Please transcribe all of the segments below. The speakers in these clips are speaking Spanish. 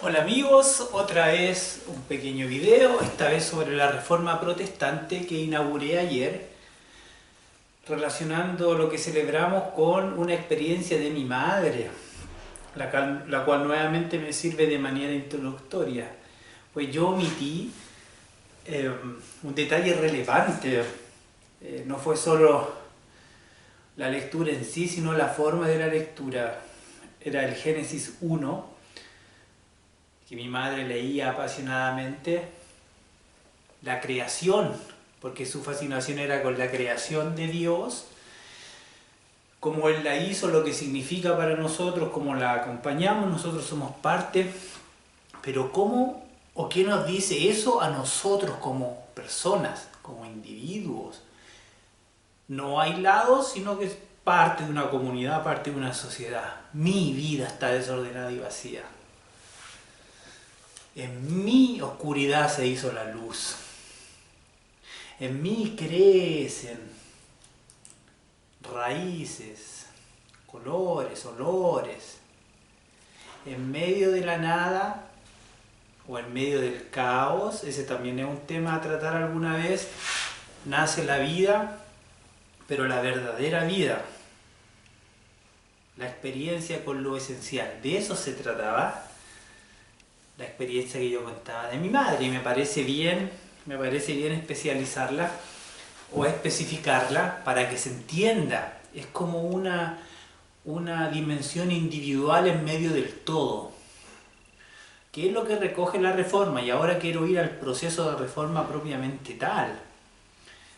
Hola amigos, otra vez un pequeño video, esta vez sobre la Reforma Protestante que inauguré ayer, relacionando lo que celebramos con una experiencia de mi madre, la cual nuevamente me sirve de manera introductoria. Pues yo omití un detalle relevante, no fue solo la lectura en sí, sino la forma de la lectura. Era el Génesis 1, que mi madre leía apasionadamente, la creación, porque su fascinación era con la creación de Dios, como Él la hizo, lo que significa para nosotros, cómo la acompañamos, nosotros somos parte, pero cómo o qué nos dice eso a nosotros como personas, como individuos, no aislados, sino que es parte de una comunidad, parte de una sociedad. Mi vida está desordenada y vacía. En mi oscuridad se hizo la luz. En mí crecen raíces, colores, olores. En medio de la nada o en medio del caos, ese también es un tema a tratar alguna vez, nace la vida, pero la verdadera vida. La experiencia con lo esencial. De eso se trataba la experiencia que yo contaba de mi madre, y me parece bien especializarla o especificarla para que se entienda. Es como una dimensión individual en medio del todo. ¿Qué es lo que recoge la reforma? Y ahora quiero ir al proceso de reforma propiamente tal.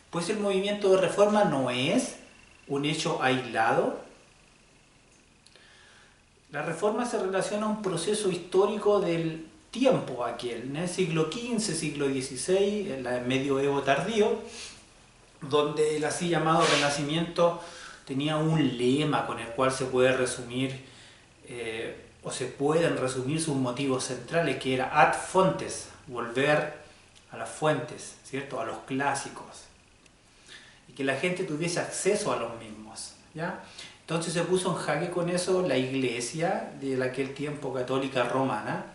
Pues el movimiento de reforma no es un hecho aislado. La reforma se relaciona a un proceso histórico del tiempo aquel, en el siglo XV, siglo XVI, en el medioevo tardío, donde el así llamado Renacimiento tenía un lema con el cual se puede resumir o se pueden resumir sus motivos centrales, que era ad fontes, volver a las fuentes, ¿cierto? A los clásicos, y que la gente tuviese acceso a los mismos, ¿ya? Entonces se puso en jaque con eso la iglesia de aquel tiempo católica romana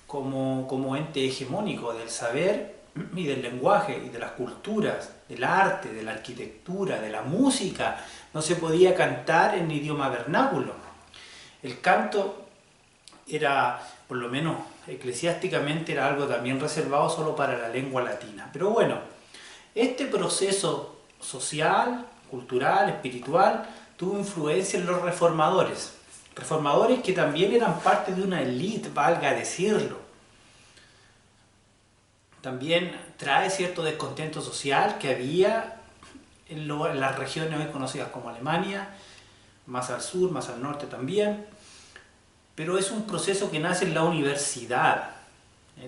como ente hegemónico del saber y del lenguaje y de las culturas, del arte, de la arquitectura, de la música. No se podía cantar en idioma vernáculo. El canto era, por lo menos eclesiásticamente, era algo también reservado solo para la lengua latina. Pero bueno, este proceso social, cultural, espiritual, tuvo influencia en los reformadores. Reformadores que también eran parte de una élite, valga decirlo. También trae cierto descontento social que había en las regiones hoy conocidas como Alemania, más al sur, más al norte también. Pero es un proceso que nace en la universidad.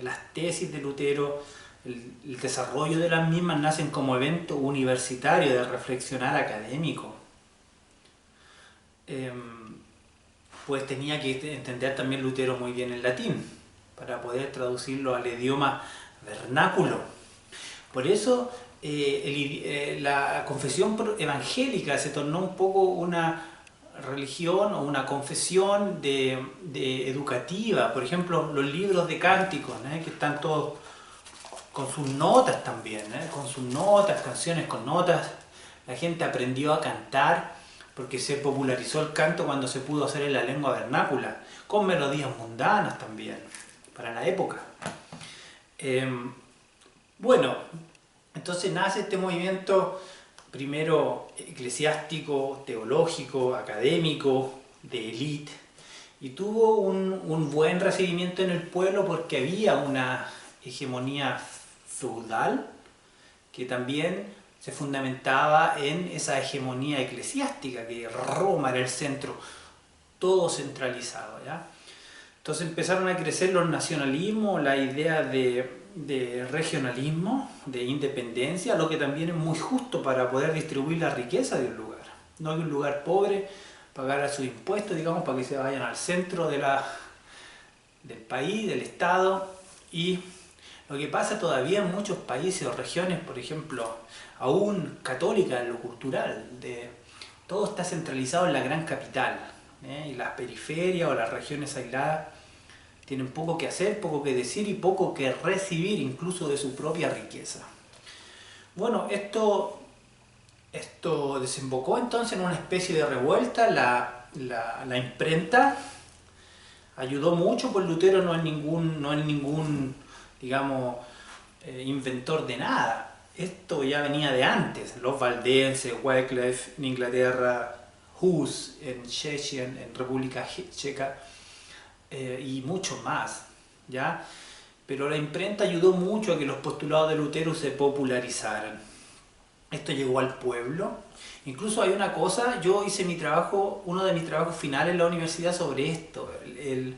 Las tesis de Lutero, el desarrollo de las mismas nacen como evento universitario de reflexionar académico. Pues tenía que entender también Lutero muy bien el latín para poder traducirlo al idioma vernáculo. Por eso la confesión evangélica se tornó un poco una religión o una confesión de educativa. Por ejemplo, los libros de cánticos, que están todos con sus notas también, con sus notas, canciones con notas. La gente aprendió a cantar porque se popularizó el canto cuando se pudo hacer en la lengua vernácula, con melodías mundanas también, para la época. Bueno, entonces nace este movimiento primero eclesiástico, teológico, académico, de élite, y tuvo un buen recibimiento en el pueblo porque había una hegemonía feudal que también se fundamentaba en esa hegemonía eclesiástica, que Roma era el centro, todo centralizado, ¿ya? Entonces empezaron a crecer los nacionalismos, la idea de regionalismo, de independencia, lo que también es muy justo para poder distribuir la riqueza de un lugar. No que un lugar pobre pagara sus impuestos, digamos, para que se vayan al centro del país, del Estado. Y lo que pasa todavía en muchos países o regiones, por ejemplo, aún católicas en lo cultural, todo está centralizado en la gran capital, y las periferias o las regiones aisladas tienen poco que hacer, poco que decir y poco que recibir, incluso de su propia riqueza. Bueno, esto desembocó entonces en una especie de revuelta. La imprenta ayudó mucho, pues Lutero no es ningún digamos, inventor de nada. Esto ya venía de antes. Los valdenses, Wycliffe en Inglaterra, Hus en Czechia, en República Checa, y mucho más, ¿ya? Pero la imprenta ayudó mucho a que los postulados de Lutero se popularizaran. Esto llegó al pueblo. Incluso hay una cosa, yo hice uno de mis trabajos finales en la universidad sobre esto, el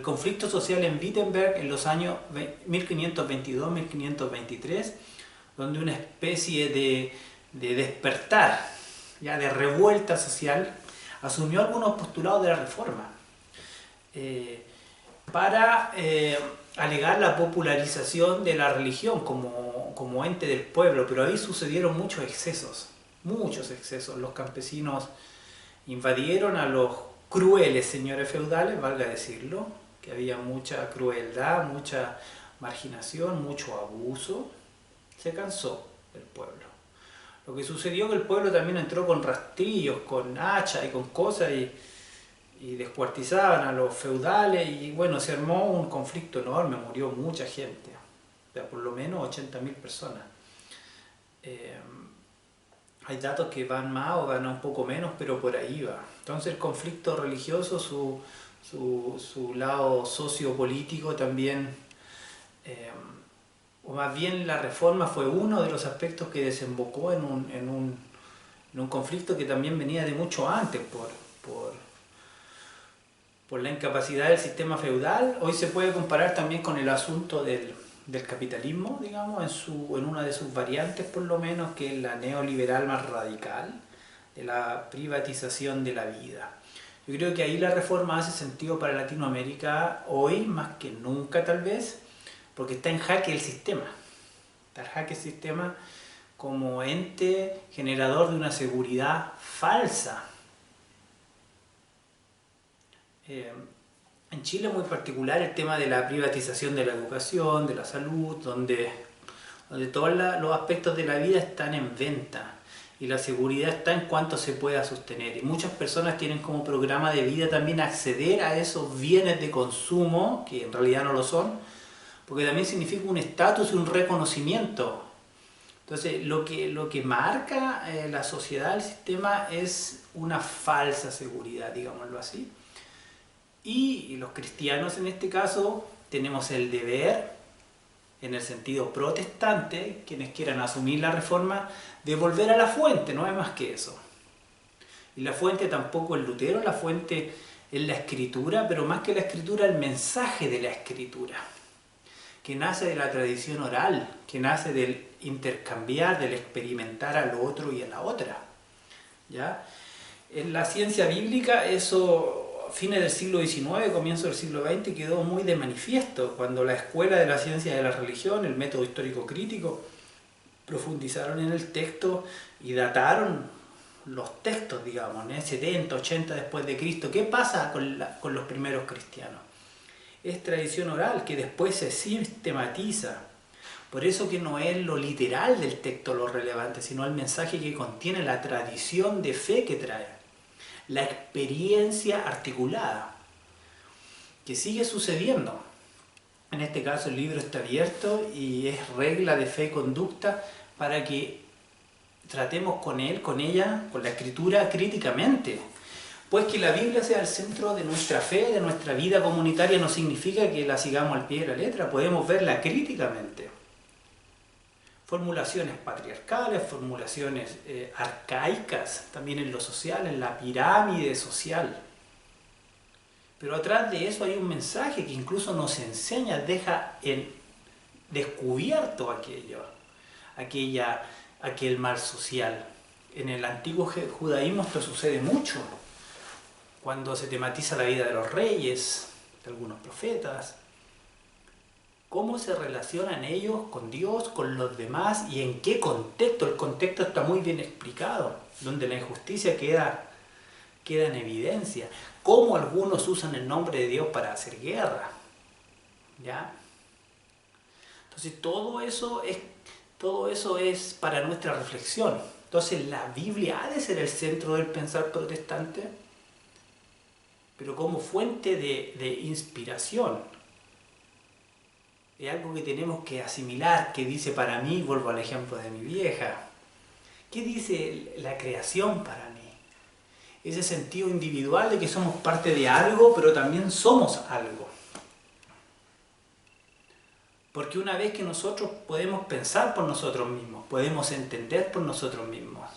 conflicto social en Wittenberg en los años 1522-1523, donde una especie de despertar, ya de revuelta social, asumió algunos postulados de la Reforma para alegar la popularización de la religión como ente del pueblo, pero ahí sucedieron muchos excesos. Los campesinos invadieron a los crueles señores feudales, valga decirlo, que había mucha crueldad, mucha marginación, mucho abuso. Se cansó el pueblo. Lo que sucedió es que el pueblo también entró con rastrillos, con hachas y con cosas y descuartizaban a los feudales y bueno, se armó un conflicto enorme, murió mucha gente, o sea, por lo menos 80.000 personas. Hay datos que van más o van un poco menos, pero por ahí va. Entonces el conflicto religioso, su lado sociopolítico también, o más bien la reforma fue uno de los aspectos que desembocó en un conflicto que también venía de mucho antes por la incapacidad del sistema feudal. Hoy se puede comparar también con el asunto del capitalismo, digamos, en una de sus variantes por lo menos, que es la neoliberal más radical, de la privatización de la vida. Yo creo que ahí la reforma hace sentido para Latinoamérica hoy más que nunca tal vez, porque está en jaque el sistema. Está en jaque el sistema como ente generador de una seguridad falsa. En Chile muy particular el tema de la privatización de la educación, de la salud, donde todos los aspectos de la vida están en venta y la seguridad está en cuanto se pueda sostener. Y muchas personas tienen como programa de vida también acceder a esos bienes de consumo, que en realidad no lo son, porque también significa un estatus y un reconocimiento. Entonces lo que marca la sociedad, el sistema, es una falsa seguridad, digámoslo así. Y los cristianos en este caso tenemos el deber, en el sentido protestante, quienes quieran asumir la reforma, de volver a la fuente, no hay más que eso. Y la fuente tampoco es Lutero, la fuente es la Escritura, pero más que la Escritura, el mensaje de la Escritura, que nace de la tradición oral, que nace del intercambiar, del experimentar al otro y a la otra. ¿Ya? En la ciencia bíblica eso, a fines del siglo XIX, comienzo del siglo XX, quedó muy de manifiesto, cuando la Escuela de la Ciencia de la Religión, el método histórico crítico, profundizaron en el texto y dataron los textos, digamos, en 70, 80 después de Cristo. ¿Qué pasa con los primeros cristianos? Es tradición oral que después se sistematiza. Por eso que no es lo literal del texto lo relevante, sino el mensaje que contiene, la tradición de fe que trae, la experiencia articulada, que sigue sucediendo. En este caso el libro está abierto y es regla de fe y conducta para que tratemos con él, con ella, con la Escritura críticamente. Pues que la Biblia sea el centro de nuestra fe, de nuestra vida comunitaria, no significa que la sigamos al pie de la letra, podemos verla críticamente. Formulaciones patriarcales, formulaciones arcaicas, también en lo social, en la pirámide social. Pero atrás de eso hay un mensaje que incluso nos enseña, deja en descubierto aquel mal social. En el antiguo judaísmo esto sucede mucho, cuando se tematiza la vida de los reyes, de algunos profetas, cómo se relacionan ellos con Dios, con los demás y en qué contexto. El contexto está muy bien explicado, donde la injusticia queda en evidencia. Cómo algunos usan el nombre de Dios para hacer guerra. ¿Ya? Entonces todo eso es para nuestra reflexión. Entonces la Biblia ha de ser el centro del pensar protestante, pero como fuente de inspiración. Es algo que tenemos que asimilar, que dice para mí, vuelvo al ejemplo de mi vieja, ¿qué dice la creación para mí? Ese sentido individual de que somos parte de algo, pero también somos algo. Porque una vez que nosotros podemos pensar por nosotros mismos, podemos entender por nosotros mismos,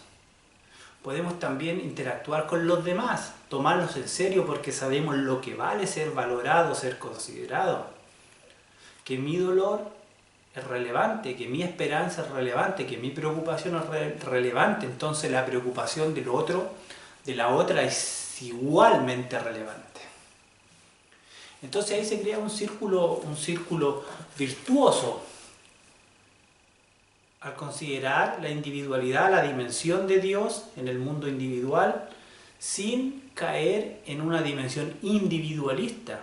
podemos también interactuar con los demás, tomarlos en serio porque sabemos lo que vale ser valorado, ser considerado, que mi dolor es relevante, que mi esperanza es relevante, que mi preocupación es relevante, entonces la preocupación del otro, de la otra, es igualmente relevante. Entonces ahí se crea un círculo virtuoso al considerar la individualidad, la dimensión de Dios en el mundo individual, sin caer en una dimensión individualista,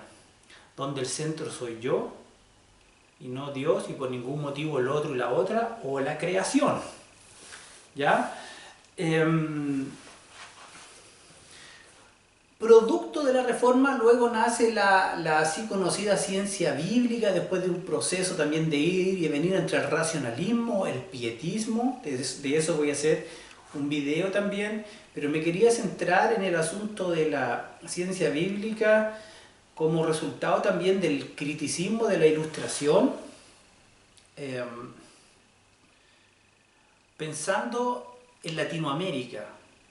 donde el centro soy yo y no Dios, y por ningún motivo el otro y la otra, o la creación. ¿Ya? Producto de la Reforma luego nace la así conocida ciencia bíblica, después de un proceso también de ir y venir entre el racionalismo, el pietismo. De eso voy a hacer un video también, pero me quería centrar en el asunto de la ciencia bíblica como resultado también del criticismo de la Ilustración, pensando en Latinoamérica,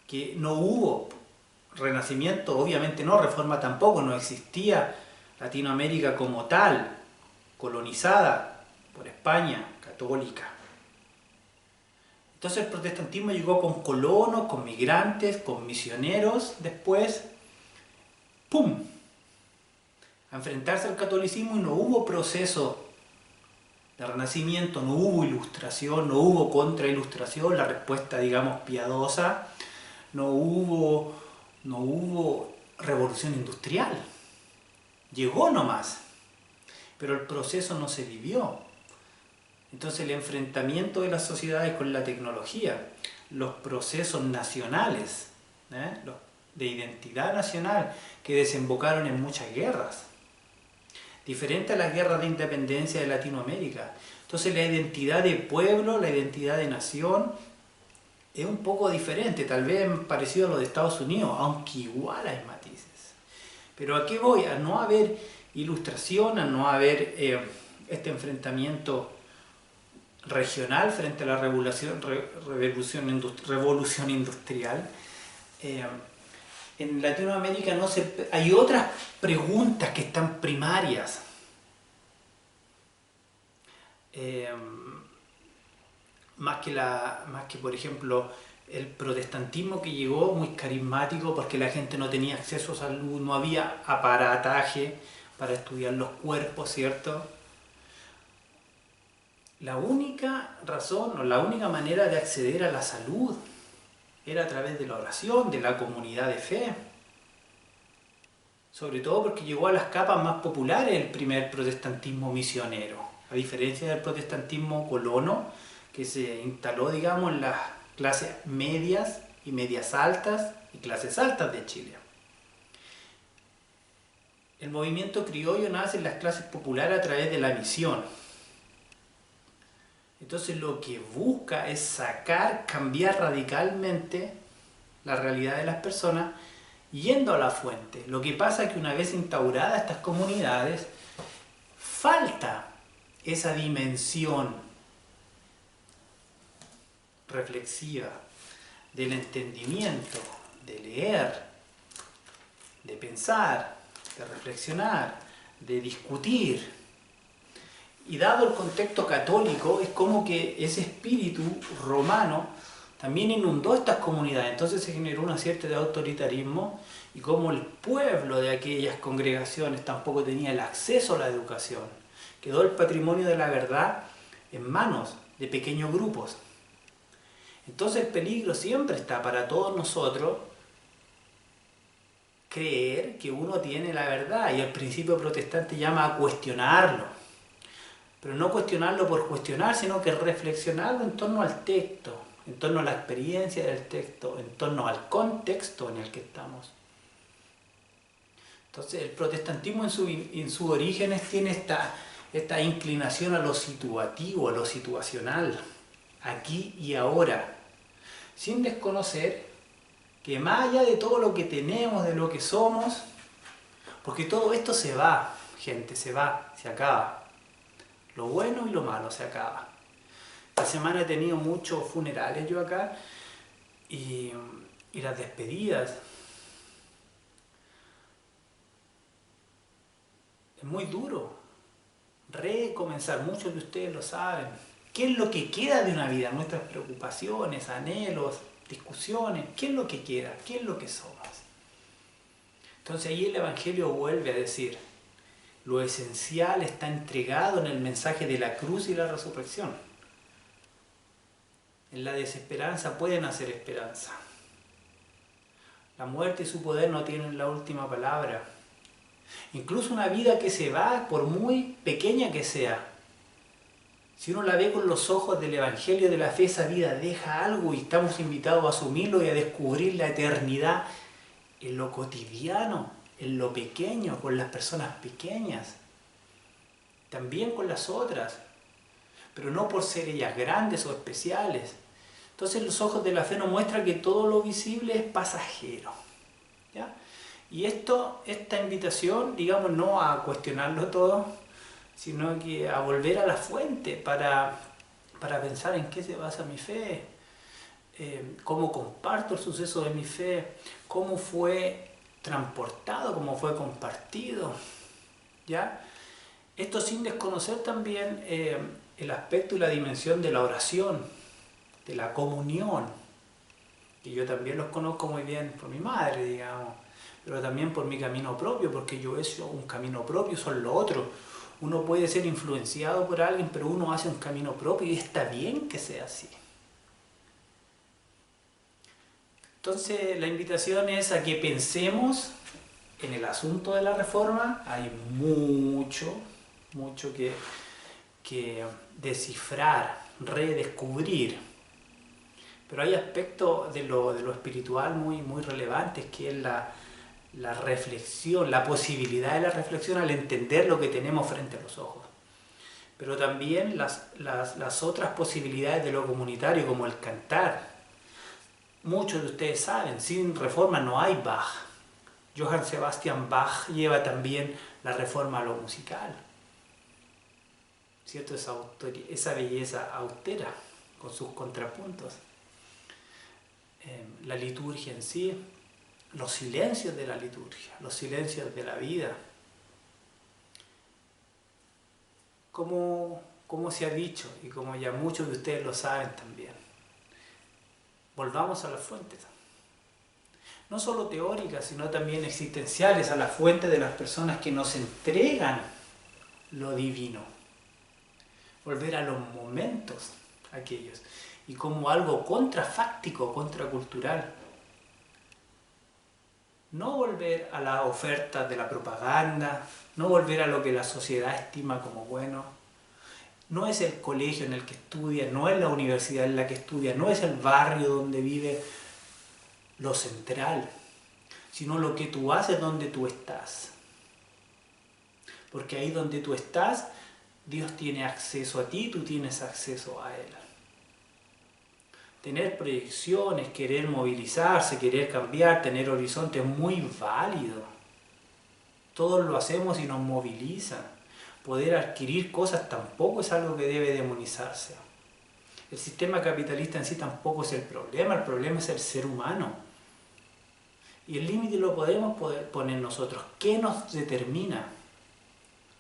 que no hubo Renacimiento, obviamente no, Reforma tampoco, no existía Latinoamérica como tal, colonizada por España, católica. Entonces el protestantismo llegó con colonos, con migrantes, con misioneros, después, ¡pum!, a enfrentarse al catolicismo, y no hubo proceso de renacimiento, no hubo ilustración, no hubo contrailustración, la respuesta, digamos, piadosa, no hubo revolución industrial. Llegó nomás, pero el proceso no se vivió. Entonces el enfrentamiento de las sociedades con la tecnología, los procesos nacionales, de identidad nacional, que desembocaron en muchas guerras, diferente a las guerras de independencia de Latinoamérica. Entonces la identidad de pueblo, la identidad de nación, es un poco diferente, tal vez parecido a lo de Estados Unidos, aunque igual hay matices. Pero ¿a qué voy? A no haber ilustración, a no haber este enfrentamiento regional frente a la revolución industrial. En Latinoamérica hay otras preguntas que están primarias. Más que por ejemplo el protestantismo, que llegó muy carismático porque la gente no tenía acceso a salud, no había aparataje para estudiar los cuerpos, ¿cierto? La única razón o la única manera de acceder a la salud era a través de la oración, de la comunidad de fe. Sobre todo porque llegó a las capas más populares el primer protestantismo misionero, a diferencia del protestantismo colono, que se instaló, digamos, en las clases medias y medias altas y clases altas de Chile. El movimiento criollo nace en las clases populares a través de la misión. Entonces lo que busca es cambiar radicalmente la realidad de las personas yendo a la fuente. Lo que pasa es que una vez instauradas estas comunidades, falta esa dimensión reflexiva del entendimiento, de leer, de pensar, de reflexionar, de discutir. Y dado el contexto católico, es como que ese espíritu romano también inundó estas comunidades. Entonces se generó una cierta de autoritarismo, y como el pueblo de aquellas congregaciones tampoco tenía el acceso a la educación, quedó el patrimonio de la verdad en manos de pequeños grupos. Entonces el peligro siempre está para todos nosotros creer que uno tiene la verdad, y el principio protestante llama a cuestionarlo. Pero no cuestionarlo por cuestionar, sino que reflexionarlo en torno al texto, en torno a la experiencia del texto, en torno al contexto en el que estamos. Entonces el protestantismo en sus orígenes tiene esta inclinación a lo situativo, a lo situacional, aquí y ahora, sin desconocer que más allá de todo lo que tenemos, de lo que somos, porque todo esto se va, gente, se va, se acaba. Lo bueno y lo malo se acaba. Esta semana he tenido muchos funerales yo acá y las despedidas. Es muy duro recomenzar, muchos de ustedes lo saben. ¿Qué es lo que queda de una vida? Nuestras preocupaciones, anhelos, discusiones. ¿Qué es lo que queda? ¿Qué es lo que somos? Entonces ahí el Evangelio vuelve a decir, lo esencial está entregado en el mensaje de la cruz y la resurrección. En la desesperanza puede nacer esperanza. La muerte y su poder no tienen la última palabra. Incluso una vida que se va, por muy pequeña que sea, si uno la ve con los ojos del Evangelio de la fe, esa vida deja algo y estamos invitados a asumirlo y a descubrir la eternidad en lo cotidiano, en lo pequeño, con las personas pequeñas, también con las otras, pero no por ser ellas grandes o especiales. Entonces los ojos de la fe nos muestran que todo lo visible es pasajero, ¿ya? Y esta invitación, digamos, no a cuestionarlo todo, sino que a volver a la fuente para pensar en qué se basa mi fe, cómo comparto el suceso de mi fe, cómo fue transportado, cómo fue compartido, ¿ya? Esto sin desconocer también el aspecto y la dimensión de la oración, de la comunión, que yo también los conozco muy bien por mi madre, digamos, pero también por mi camino propio, porque yo he hecho un camino propio, son lo otro. Uno puede ser influenciado por alguien, pero uno hace un camino propio y está bien que sea así. Entonces la invitación es a que pensemos en el asunto de la reforma. Hay mucho que descifrar, redescubrir. Pero hay aspectos de lo espiritual muy relevantes, que es la reflexión, la posibilidad de la reflexión al entender lo que tenemos frente a los ojos. Pero también las otras posibilidades de lo comunitario, como el cantar. Muchos de ustedes saben, sin reforma no hay Bach. Johann Sebastian Bach lleva también la reforma a lo musical, ¿cierto? Esa belleza austera, con sus contrapuntos. La liturgia en sí, los silencios de la liturgia, los silencios de la vida. Como se ha dicho, y como ya muchos de ustedes lo saben también, volvamos a las fuentes. No solo teóricas, sino también existenciales, a la fuente de las personas que nos entregan lo divino. Volver a los momentos aquellos, y como algo contrafáctico, contracultural. No volver a la oferta de la propaganda, no volver a lo que la sociedad estima como bueno. No es el colegio en el que estudia, no es la universidad en la que estudia, no es el barrio donde vive lo central, sino lo que tú haces donde tú estás. Porque ahí donde tú estás, Dios tiene acceso a ti, tú tienes acceso a Él. Tener proyecciones, querer movilizarse, querer cambiar, tener horizonte es muy válido. Todos lo hacemos y nos movilizan. Poder adquirir cosas tampoco es algo que debe demonizarse. El sistema capitalista en sí tampoco es el problema es el ser humano. Y el límite lo podemos poner nosotros. ¿Qué nos determina?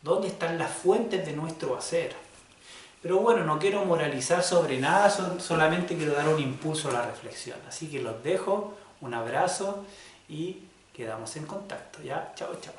¿Dónde están las fuentes de nuestro hacer? Pero bueno, no quiero moralizar sobre nada, solamente quiero dar un impulso a la reflexión. Así que los dejo, un abrazo y quedamos en contacto. ¿Ya? Chao, chao.